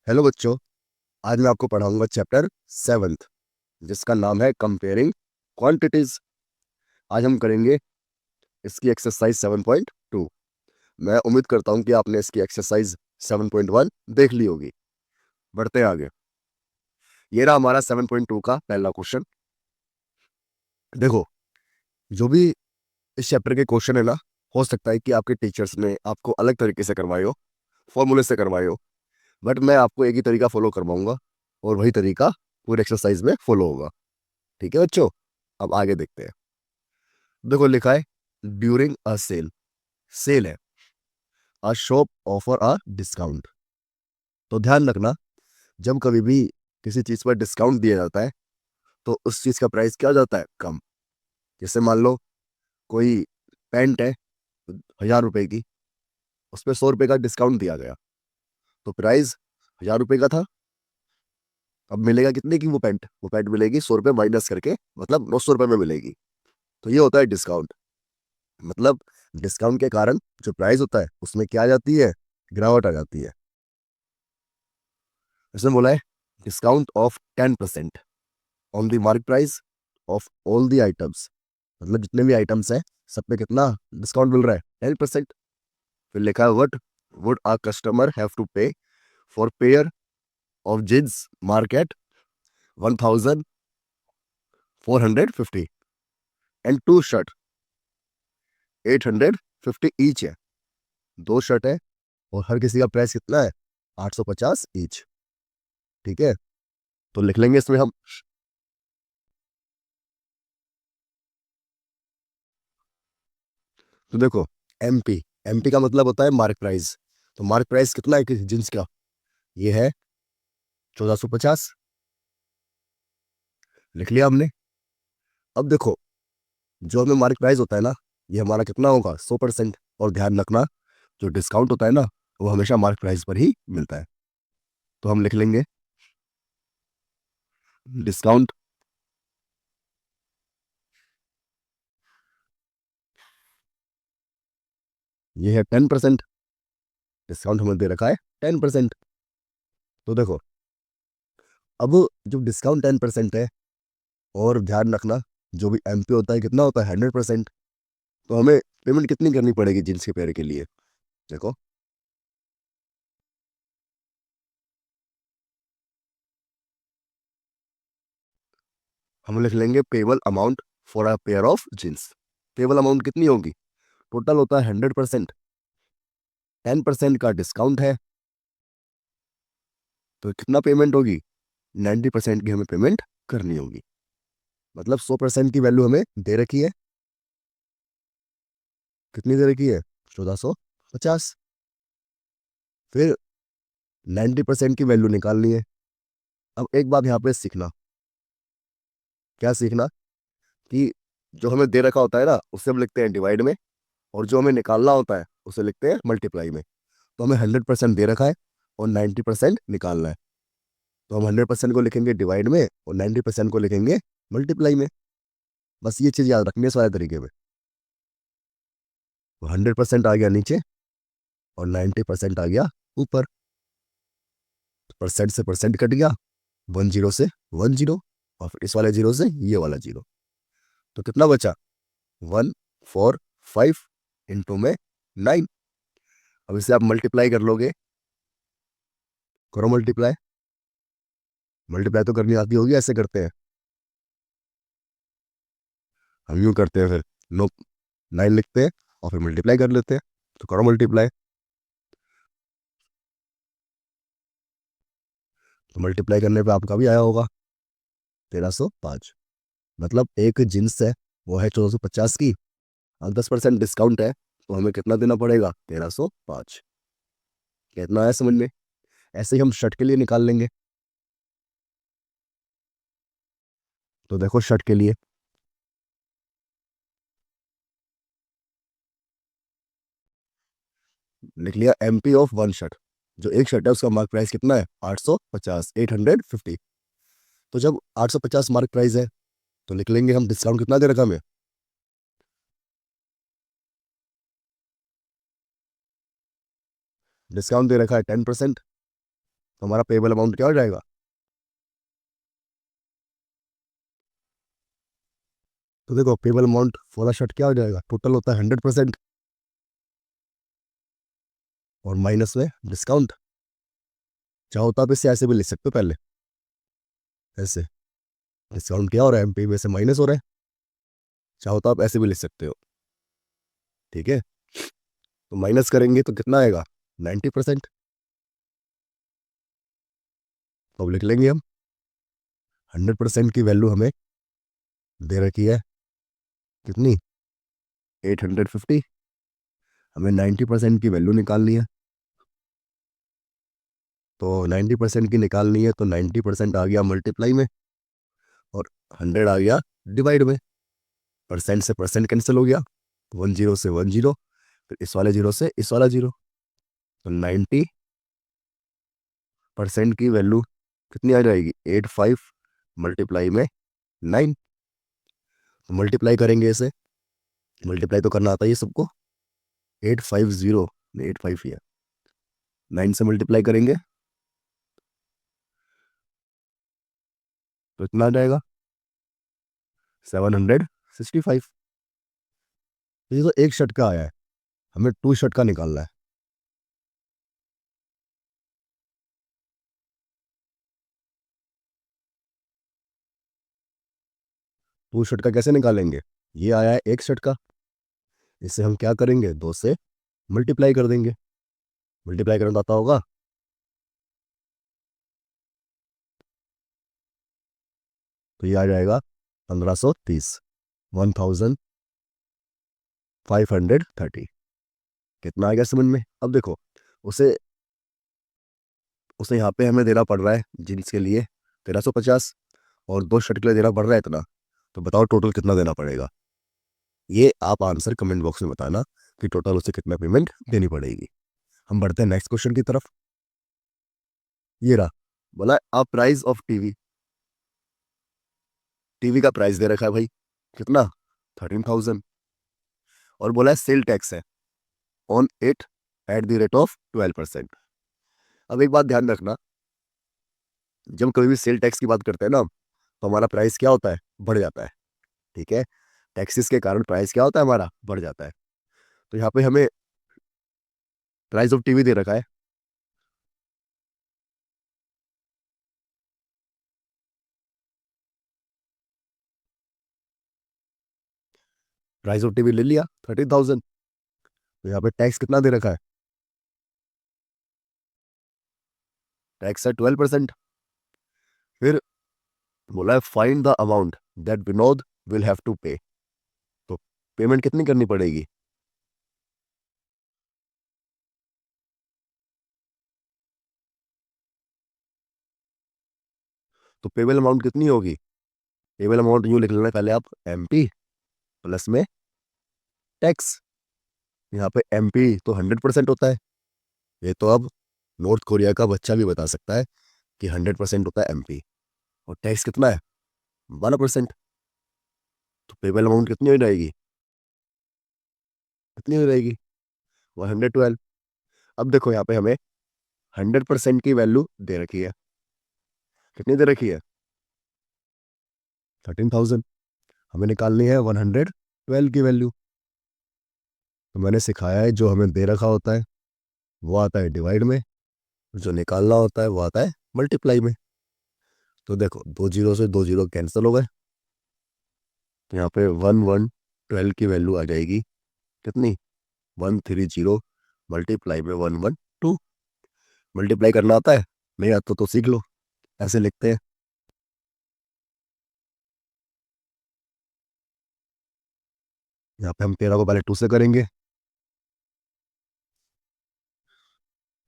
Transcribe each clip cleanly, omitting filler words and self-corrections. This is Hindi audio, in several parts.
हेलो बच्चों। आज मैं आपको पढ़ाऊंगा चैप्टर 7th, जिसका नाम है कंपेयरिंग क्वांटिटीज। आज हम करेंगे इसकी एक्सरसाइज 7.2। मैं उम्मीद करता हूं कि आपने इसकी एक्सरसाइज 7.1 देख ली होगी। बढ़ते हैं आगे। ये रहा हमारा 7.2 का पहला क्वेश्चन। देखो, जो भी इस चैप्टर के क्वेश्चन है ना, हो सकता है कि आपके टीचर्स ने आपको अलग तरीके से करवाए हो, फॉर्मूले से करवाए हो, बट मैं आपको एक ही तरीका फॉलो करवाऊंगा और वही तरीका पूरे एक्सरसाइज में फॉलो होगा। ठीक है बच्चों, अब आगे देखते हैं। देखो, लिखा है ड्यूरिंग अ सेल। सेल है, अ शॉप ऑफर अ डिस्काउंट। तो ध्यान रखना, जब कभी भी किसी चीज पर डिस्काउंट दिया जाता है तो उस चीज का प्राइस क्या हो जाता है? कम। जैसे मान लो कोई पैंट है 1000 रुपए की, उस पर 100 रुपए का डिस्काउंट दिया गया, तो प्राइस 1000 रुपए का था। अब मिलेगा कितने की वो पैंट? वो पैंट मिलेगी 100 रुपए माइनस करके, मतलब 900 रुपए में मिलेगी। तो ये होता है डिस्काउंट। मतलब डिस्काउंट के कारण जो प्राइस होता है उसमें क्या आ जाती है? गिरावट आ जाती है। इसमें बोला है discount of 10% on the mark price of all the items. मतलब जितने भी आइटम्स हैं सब पे कितना डिस्काउंट मिल रहा है? 10%। फिर लिखा है what would a customer have to pay for pair of jeans market 1450 and two shirt 850 each है। दो शर्ट है और हर किसी का प्राइस कितना है? 850 ईच। ठीक है, तो लिख लेंगे इसमें हम। तो देखो, एमपी, एमपी का मतलब होता है मार्क प्राइस। तो मार्क प्राइस कितना है किसी जींस का? ये है 1450। लिख लिया हमने। अब देखो, जो हमें मार्क प्राइस होता है ना, ये हमारा कितना होगा? 100%। और ध्यान रखना, जो डिस्काउंट होता है ना, वो हमेशा मार्क प्राइस पर ही मिलता है। तो हम लिख लेंगे डिस्काउंट ये है 10%। डिस्काउंट हमें दे रखा है 10%। तो देखो, अब जो डिस्काउंट 10% है, और ध्यान रखना जो भी एमपी होता है कितना होता है? 100%। तो हमें पेमेंट कितनी करनी पड़ेगी जींस के पैर के लिए? देखो, हम लिख लेंगे payable amount for a pair of jeans. Payable amount कितनी होगी? टोटल होता है 100%, 10% का डिस्काउंट है, तो कितना पेमेंट होगी? 90% की हमें पेमेंट करनी होगी। मतलब 100% की वैल्यू हमें दे रखी है। कितनी दे रखी है? 1450। फिर 90% की वैल्यू निकालनी है। अब एक बात यहाँ पे सीखना। क्या सीखना? कि जो हमें दे रखा होता है ना, उससे हम लिखते हैं डिवाइड में, और जो हमें निकालना होता है उसे लिखते हैं मल्टीप्लाई में। तो हमें 100% दे रखा है और 90% निकालना है। तो हम 100% को लिखेंगे डिवाइड में और 90% को लिखेंगे मल्टीप्लाई में। बस ये चीज़ याद रखनी है सारे तरीके में। तो 100% आ गया नीचे और 90% आ गया ऊपर। परसेंट से परसेंट कट गया, 10 से 10, और फिर इस वाले जीरो से ये वाला जीरो। तो कितना बचा? 145 इंटू में 9। अब इसे आप मल्टीप्लाई कर लोगे। करो मल्टीप्लाई। मल्टीप्लाई तो करनी आती होगी, ऐसे करते हैं हम, यूं करते हैं फिर। नो, 9 लिखते हैं और फिर मल्टीप्लाई कर लेते हैं। तो करो मल्टीप्लाई। तो मल्टीप्लाई करने पे आपका भी आया होगा 1305। मतलब एक जींस है, वो है 1450 की, और 10% डिस्काउंट है, तो हमें कितना देना पड़ेगा? 1305। कितना आया समझ में? ऐसे ही हम शर्ट के लिए निकाल लेंगे। तो देखो, शर्ट के लिए लिख लिया एमपी ऑफ वन शर्ट। जो एक शर्ट है उसका मार्क प्राइस कितना है? 850, 850। तो जब 850 मार्क प्राइस है, तो लिख लेंगे हम डिस्काउंट कितना दे रखा हमें? डिस्काउंट दे रखा है 10%। तो हमारा पेबल अमाउंट क्या हो जाएगा? तो देखो payable amount for the shirt क्या हो जाएगा, टोटल होता है 100% और माइनस में डिस्काउंट। चाहो तो आप इससे ऐसे भी लिख सकते हो पहले, ऐसे डिस्काउंट क्या हो रहा है, एमपी में से माइनस हो रहा है। चाहो तो आप ऐसे भी लिख सकते हो, ठीक है। तो माइनस करेंगे तो कितना आएगा, 90%। तो अब लिख लेंगे हम 100% की वैल्यू हमें दे रखी है कितनी, 850। हमें 90% की वैल्यू निकालनी है, तो 90% की निकालनी है तो 90% आ गया मल्टीप्लाई में और 100 आ गया डिवाइड में। परसेंट से परसेंट कैंसिल हो गया, 10 से 10, फिर इस वाले जीरो से इस वाला जीरो। तो 90% की वैल्यू कितनी आ जाएगी, 85 मल्टीप्लाई में 9। तो मल्टीप्लाई करेंगे इसे, मल्टीप्लाई तो करना आता ही है सबको, 850 नहीं 85 ही है, 9 से मल्टीप्लाई करेंगे तो इतना आ जाएगा 765। ये तो एक शर्ट का आया है, हमें 2 शर्ट का निकालना है। टू शर्ट का कैसे निकालेंगे, ये आया है एक शर्ट का, इसे हम क्या करेंगे, 2 से मल्टीप्लाई कर देंगे। मल्टीप्लाई करना तो आता होगा, तो ये आ जाएगा 1530, 1530। कितना आ गया समझ में? अब देखो उसे उसे यहाँ पे हमें देना पड़ रहा है जीन्स के लिए 1350 और 2 शर्ट के लिए देना पड़ रहा है इतना। तो बताओ टोटल कितना देना पड़ेगा, ये आप आंसर कमेंट बॉक्स में बताना कि टोटल उसे कितना पेमेंट देनी पड़ेगी। हम बढ़ते हैं नेक्स्ट क्वेश्चन की तरफ। ये रहा, बोला आप प्राइस ऑफ टीवी, टीवी का प्राइस दे रखा है भाई कितना, 13,000। और बोला है सेल टैक्स है on it at the rate of 12%। अब एक बात ध्यान रखना, जब कभी भी सेल टैक्स की बात करते हैं ना तो हमारा प्राइस क्या होता है, बढ़ जाता है, ठीक है। टैक्सेस के कारण प्राइस क्या होता है, हमारा बढ़ जाता है। तो यहाँ पे हमें प्राइस ऑफ टीवी दे रखा है, प्राइस ऑफ टीवी ले लिया 13,000। तो यहाँ पे टैक्स कितना दे रखा है, टैक्स है 12%। फिर बोला है find the amount that Vinod will have to pay. तो पेमेंट कितनी करनी पड़ेगी, तो पेबल अमाउंट कितनी होगी, पेबल अमाउंट यूँ लिख लेना पहले आप, एमपी प्लस में टैक्स। यहाँ पे एमपी तो 100% होता है, ये तो अब नॉर्थ कोरिया का बच्चा भी बता सकता है कि 100% होता है एमपी। और टैक्स कितना है, 12%। तो पेबल अमाउंट कितनी हो जाएगी, कितनी हो जाएगी, 112। अब देखो यहाँ पे हमें 100% की वैल्यू दे रखी है, कितनी दे रखी है, 13,000। हमें निकालनी है 112 की वैल्यू। तो मैंने सिखाया है जो हमें दे रखा होता है वो आता है डिवाइड में, जो निकालना होता है वो आता है मल्टीप्लाई में। तो देखो 2 जीरो से 2 जीरो कैंसिल हो गए, तो यहाँ पे 1112 की वैल्यू आ जाएगी कितनी, 130 मल्टीप्लाई में 112। मल्टीप्लाई करना आता है, नहीं आता तो सीख लो, ऐसे लिखते हैं। यहाँ पे हम 13 को पहले 2 से करेंगे,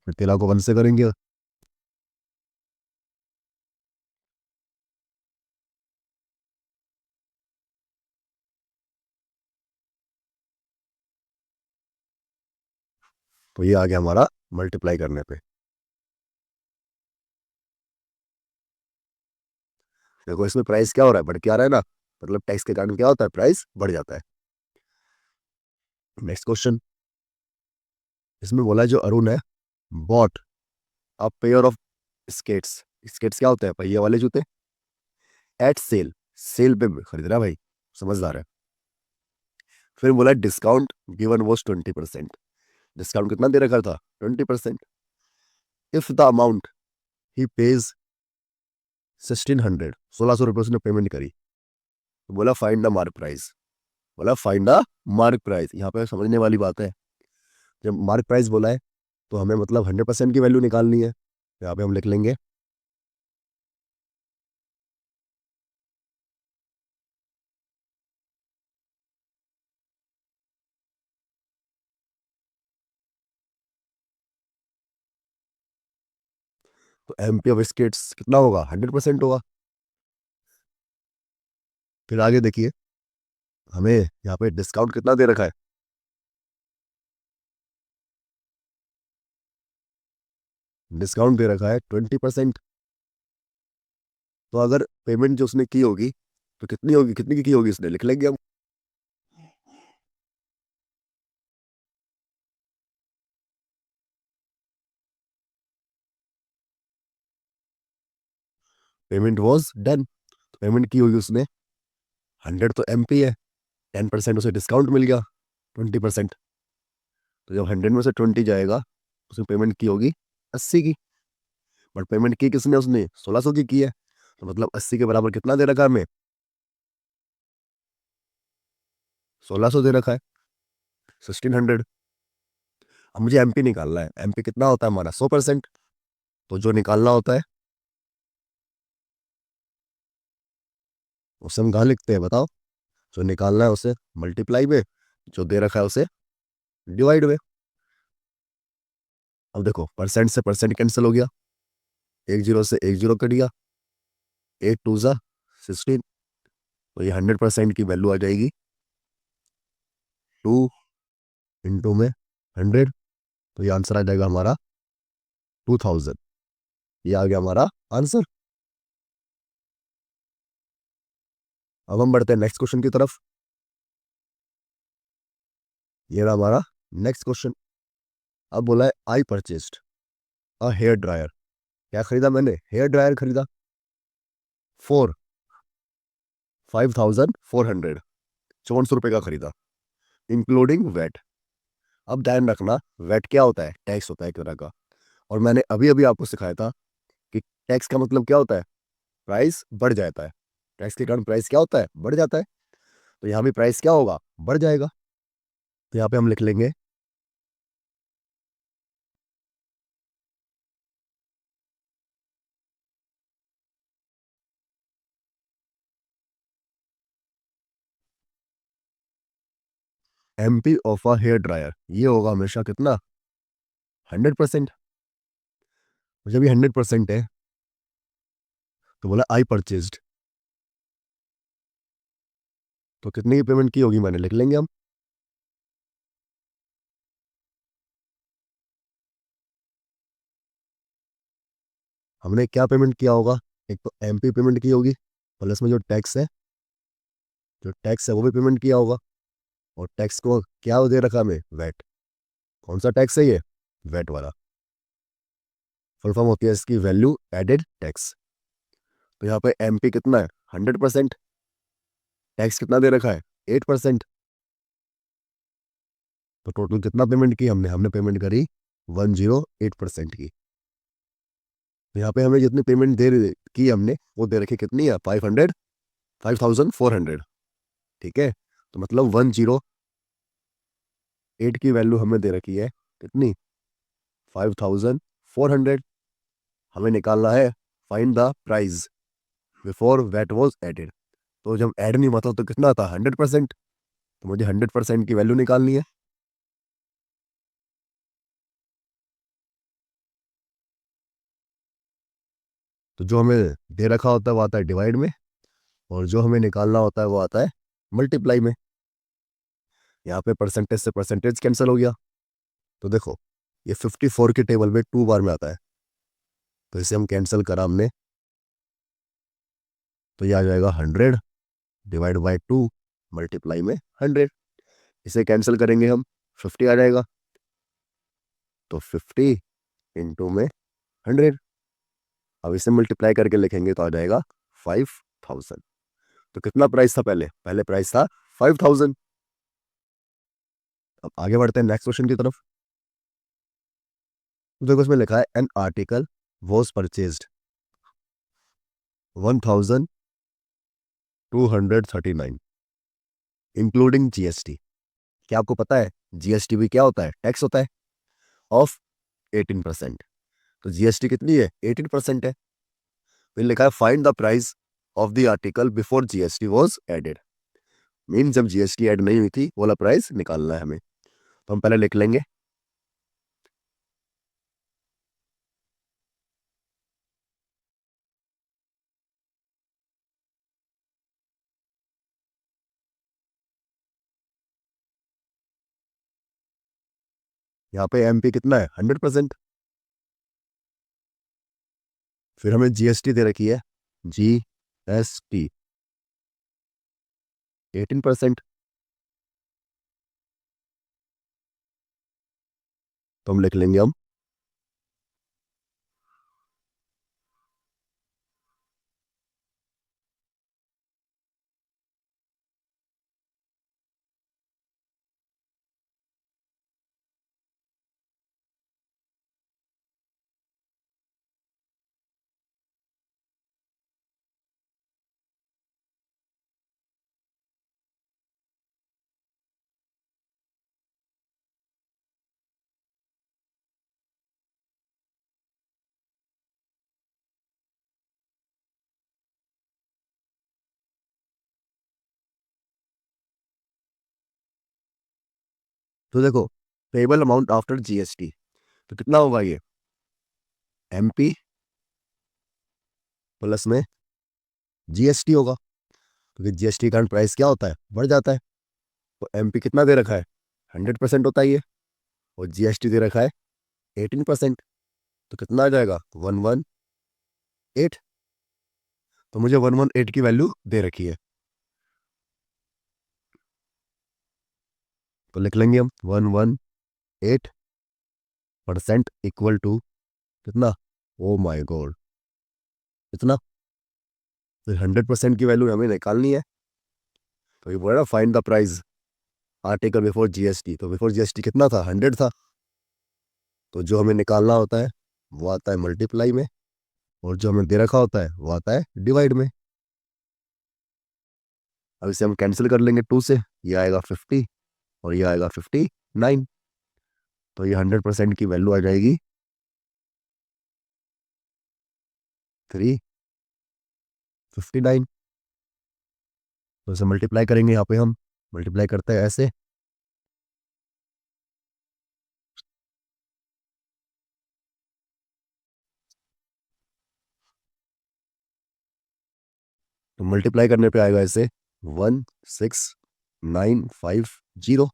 फिर 13 को 1 से करेंगे, तो ये आ गया हमारा मल्टीप्लाई करने पे। देखो इसमें प्राइस क्या हो रहा है, बढ़ के आ रहा है ना, मतलब टैक्स के कारण क्या होता है, प्राइस बढ़ जाता है। नेक्स्ट क्वेश्चन, इसमें बोला है जो अरुण है bought a pair of skates, skates क्या होता है? पहिए वाले जूते। एट सेल, सेल पे खरीद रहा है भाई, समझदार है। फिर बोला डिस्काउंट गिवन वॉज 20%, डिस्काउंट कितना दे रखा था? 20%। If the amount he page 1600, 1600 रुपये उसने पेमेंट करी, तो बोला फाइंड द मार्क प्राइस। बोला फाइंड द मार्क प्राइस, यहाँ पे समझने वाली बात है। जब मार्क प्राइस बोला है तो हमें मतलब 100% की वैल्यू निकालनी है। यहाँ पे हम लिख लेंगे तो एमपी ऑफ स्केट्स कितना होगा? 100% होगा। फिर आगे देखिए, हमें यहाँ पे डिस्काउंट कितना दे रखा है? डिस्काउंट दे रखा है 20%। तो अगर पेमेंट जो उसने की होगी तो कितनी होगी? कितनी की होगी उसने? लिख लेंगे हम। पेमेंट वॉज डन, पेमेंट की होगी उसने 100, तो एमपी है, 10% उसे डिस्काउंट मिल गया 20%। तो जब 100 में से 20 जाएगा, उसने पेमेंट की होगी 80 की। बट पेमेंट की किसने? उसने 1600 की है। तो मतलब 80 के बराबर कितना दे रखा है हमें? 1600 दे रखा है, 1600। अब मुझे एमपी निकालना है। एमपी कितना होता है हमारा? 100%। तो जो निकालना होता है उसे हम कहाँ लिखते हैं बताओ? जो निकालना है उसे मल्टीप्लाई में, जो दे रखा है उसे डिवाइड में। अब देखो, परसेंट से परसेंट कैंसिल हो गया, एक जीरो से एक जीरो कट गया, 8 2 16। तो ये 100% की वैल्यू आ जाएगी 2 में 100। तो ये आंसर आ जाएगा हमारा 2000। ये आ गया हमारा आंसर। अब हम बढ़ते हैं नेक्स्ट क्वेश्चन की तरफ। ये रहा हमारा नेक्स्ट क्वेश्चन। अब बोला है आई परचेस्ड अ हेयर ड्रायर। क्या खरीदा मैंने? हेयर ड्रायर खरीदा फॉर 5400, 5400 रुपये का खरीदा, इंक्लूडिंग वेट। अब ध्यान रखना, वेट क्या होता है? टैक्स होता है एक तरह का। और मैंने अभी अभी आपको सिखाया था कि टैक्स का मतलब क्या होता है? प्राइस बढ़ जाता है। टैक्स के कारण प्राइस क्या होता है? बढ़ जाता है। तो यहाँ भी प्राइस क्या होगा? बढ़ जाएगा। तो यहाँ पे हम लिख लेंगे MP of a hair dryer, ये होगा हमेशा कितना? 100%। जब ये 100% है तो बोला आई परचेज्ड, तो कितने की पेमेंट की होगी मैंने? लिख लेंगे हम। हमने क्या पेमेंट किया होगा? एक तो एमपी पेमेंट की होगी, प्लस में जो टैक्स है, जो टैक्स है वो भी पेमेंट किया होगा। और टैक्स को क्या दे रखा हमें? वेट। कौन सा टैक्स है ये? वेट वाला। फुल फॉर्म होती है इसकी वैल्यू एडेड टैक्स। तो यहाँ पे एमपी कितना है? 100%। टैक्स कितना दे रखा है? 8%। तो टोटल कितना पेमेंट की हमने? हमने पेमेंट करी 108% की। तो यहाँ पे हमें जितनी पेमेंट की हमने, वो दे रखी कितनी है? 500, 5400। ठीक है, तो मतलब 108 की वैल्यू हमें दे रखी है कितनी? 5400। हमें निकालना है find the price before VAT was added. तो जब ऐड नहीं हुआ था तो कितना था? 100%। तो मुझे 100% की वैल्यू निकालनी है। तो जो हमें दे रखा होता है वो आता है डिवाइड में, और जो हमें निकालना होता है वो आता है मल्टीप्लाई में। यहाँ पे परसेंटेज से परसेंटेज कैंसिल हो गया। तो देखो, ये 54 के टेबल में 2 बार में आता है, तो इसे हम कैंसिल करा हमने, तो ये आ जाएगा 100 डिवाइड बाई 2 मल्टीप्लाई में 100। इसे कैंसिल करेंगे हम, 50 आ जाएगा। तो 50 इंटू में 100। अब इसे मल्टीप्लाई करके लिखेंगे तो आ जाएगा 5000। तो कितना प्राइस था पहले? पहले प्राइस था 5000। अब आगे बढ़ते हैं नेक्स्ट क्वेश्चन की तरफ। तो देखो इसमें लिखा है an article was purchased 1239 including GST. क्या आपको पता है जीएसटी भी क्या होता है? टैक्स होता है ऑफ 18%। तो जीएसटी कितनी है? 18% है। फिर लिखा है find the price of the article before GST was added. Mean जब जीएसटी ऐड नहीं हुई थी वो वाला प्राइस निकालना है हमें। तो हम पहले लिख लेंगे यहाँ पे एमपी कितना है? 100%। फिर हमें जीएसटी दे रखी है जीएसटी 18%। तो हम लिख लेंगे हम तो देखो पेबल अमाउंट आफ्टर जीएसटी तो कितना होगा ये? एमपी प्लस में जीएसटी होगा, क्योंकि जीएसटी के कारण प्राइस क्या होता है? बढ़ जाता है। तो एमपी कितना दे रखा है? 100% होता है ये। और जीएसटी दे रखा है 18%। तो कितना आ जाएगा? 118। तो मुझे 118 की वैल्यू दे रखी है, तो लिख लेंगे हम 118% इक्वल टू कितना? ओ माई गॉड, इतना। तो 100% की वैल्यू हमें निकालनी है। तो ये बोला ना find the price article before GST. तो बिफोर जीएसटी कितना था? 100 था। तो जो हमें निकालना होता है वो आता है मल्टीप्लाई में, और जो हमें दे रखा होता है वो आता है डिवाइड में। अब इसे हम कैंसिल कर लेंगे 2 से। ये आएगा 50 और ये आएगा 59। तो ये 100% की वैल्यू आ जाएगी 359। तो इसे मल्टीप्लाई करेंगे, यहाँ पे हम मल्टीप्लाई करते हैं ऐसे। तो मल्टीप्लाई करने पे आएगा ऐसे 16950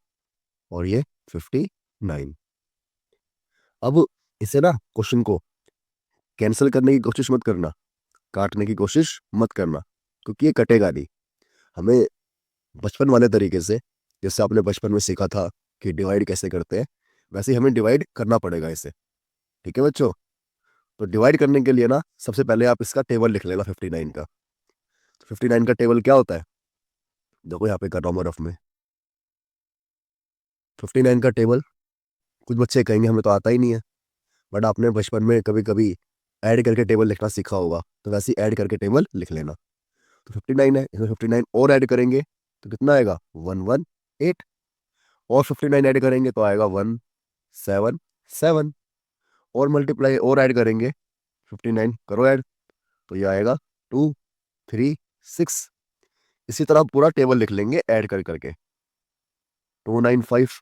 और ये 59। अब इसे ना क्वेश्चन को कैंसिल करने की कोशिश मत करना, काटने की कोशिश मत करना, क्योंकि ये कटेगा नहीं। हमें बचपन वाले तरीके से, जैसे आपने बचपन में सीखा था कि डिवाइड कैसे करते हैं, वैसे ही हमें डिवाइड करना पड़ेगा इसे। ठीक है बच्चों? तो डिवाइड करने के लिए ना सबसे पहले आप इसका टेबल लिख लेना 59 का। तो 59 का टेबल क्या होता है? देखो यहाँ पे कर रहा हूँ मैं रफ में। 59 का टेबल, कुछ बच्चे कहेंगे हमें तो आता ही नहीं है, बट आपने बचपन में कभी कभी ऐड करके टेबल लिखना सीखा होगा, तो वैसे ही ऐड करके टेबल लिख लेना। तो 59 है, इसमें 59 और ऐड करेंगे तो कितना आएगा? 118। और 59 ऐड करेंगे तो आएगा 177। और मल्टीप्लाई और ऐड करेंगे, 59 करो ऐड, तो ये आएगा 236। इसी तरह पूरा टेबल लिख लेंगे ऐड कर करके। 295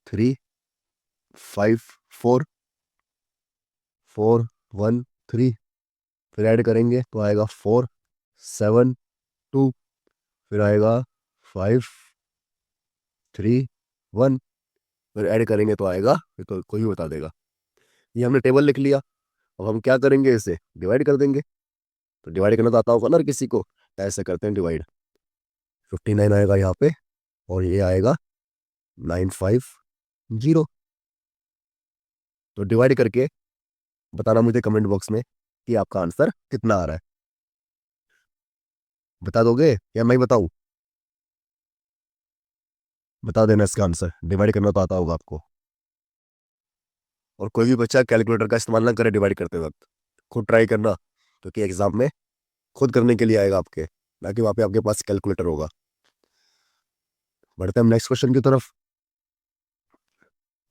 354 413। फिर ऐड करेंगे तो आएगा 472। फिर आएगा 531। फिर ऐड करेंगे तो आएगा, ये तो कोई भी बता देगा। ये हमने टेबल लिख लिया। अब हम क्या करेंगे? इसे डिवाइड कर देंगे। तो डिवाइड करना तो आता होगा ना हर किसी को, तो ऐसे करते हैं डिवाइड। 59 आएगा यहाँ पे और ये आएगा 950। तो डिवाइड करके बताना मुझे कमेंट बॉक्स में कि आपका आंसर कितना आ रहा है। बता दोगे या मैं ही बताऊं? बता देना इसका आंसर, डिवाइड करना तो आता होगा आपको। और कोई भी बच्चा कैलकुलेटर का इस्तेमाल ना करे डिवाइड करते वक्त, खुद ट्राई करना, क्योंकि एग्जाम में खुद करने के लिए आएगा आपके, ना कि वहाँ पे आपके पास कैलकुलेटर होगा। बढ़ते हैं हम नेक्स्ट क्वेश्चन की तरफ।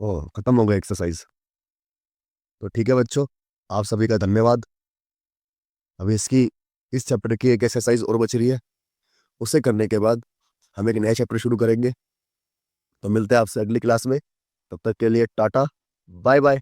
ओह, खत्म हो गया एक्सरसाइज। तो ठीक है बच्चों, आप सभी का धन्यवाद। अभी इस चैप्टर की एक एक्सरसाइज और बच रही है, उसे करने के बाद हम एक नया चैप्टर शुरू करेंगे। तो मिलते हैं आपसे अगली क्लास में, तब तक के लिए टाटा, बाय बाय।